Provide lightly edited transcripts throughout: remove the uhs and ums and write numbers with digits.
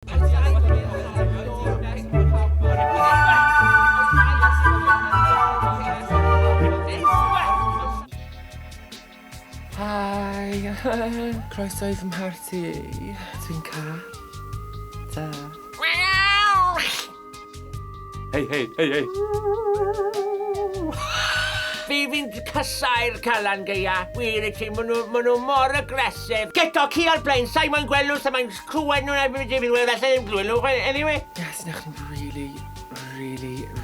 Hi, croeso i fy mharti. Dwi'n ca. Da. Hey. Fi'n casau'r Calan Gaeaf. Wir i ti, maen nhw mor agresif. Geto ci ar blaen, sa'i moyn gweld nhw, sa'i moyn clywed nhw'n ebyn i fi, felly ddim glwyd nhw. Anyway. Yes, nech chi'n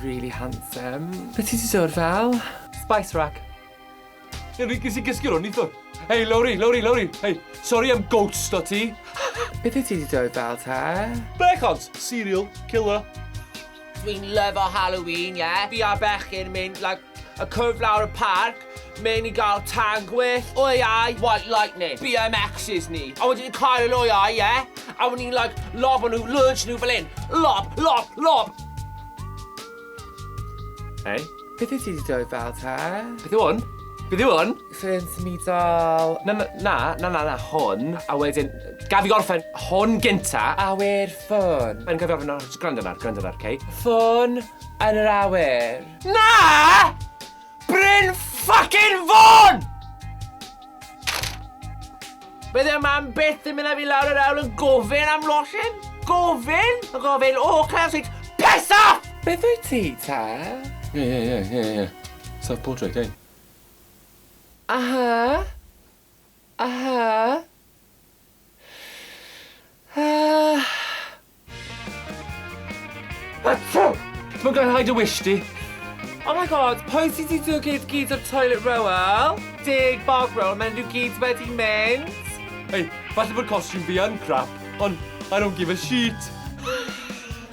really handsome. Beth ti 'di dod fel? Spice rack. Ges i gysgu hwn, nithwr. Hey, Lowry. Hey, sorry am ghost o ti. Beth ti 'di dod fel te? Bechod, serial killer. Dwi'n lyfo Halloween, yeah. Fi a bechyn mynd, y cwrf lawr y parc, mynd I gael tag gwyll, oiau, white lightning, BMX's ni. A wedyn ni'n cael yr oiau, yeah. A wedyn ni'n lob nhw, lunch nhw fel un. Lob. Hey? Beth ti 'di dod fel te? Beth yw hwn? Ffyn symudol. Na, hwn. A wedyn, gaf I gorffen hwn gynta. Awyr ffwn. Yn gofio fan o'r gwrando ar, okay? Ffwn yn yr awyr. Na! Bryn fucking Fawn! Bydde mam byth yn mynd â fi lawr yr awl yn gofyn am losin? Gofyn? Yn gofyn, Claire Street, piss off! Beth wyt ti te? Yeah. Self-portrait, eh? Aha. Mae'n gael haid y wish di. Oh my god, pwy sydd wedi dod gyd o'r toilet roll? Dig Bobl, mae'n nhw gyd wedi mynd. Hey, falle bod costiwm fi yn crap, ond I don't give a shit.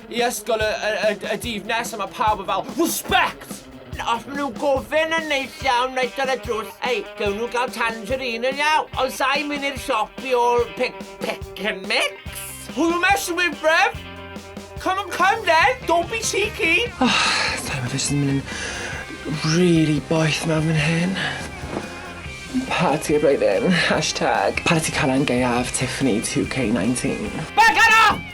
I ysgol y diflas yma pawb yn fel, respect! Os maen nhw'n gofyn yn neis iawn reit ar y drws, ei, gawn nhw gael tangerine yn iawn. Ond sa'i mynd i'r siop I ôl pick and mix? Who you messing with, bruv? Come then, don't be cheeky. Sa'i ma fe sy'n mynd yn really boeth mewn fan hyn. Party y blwyddyn, #Party Calan Gaeaf Tiffany 2K19. Back it up!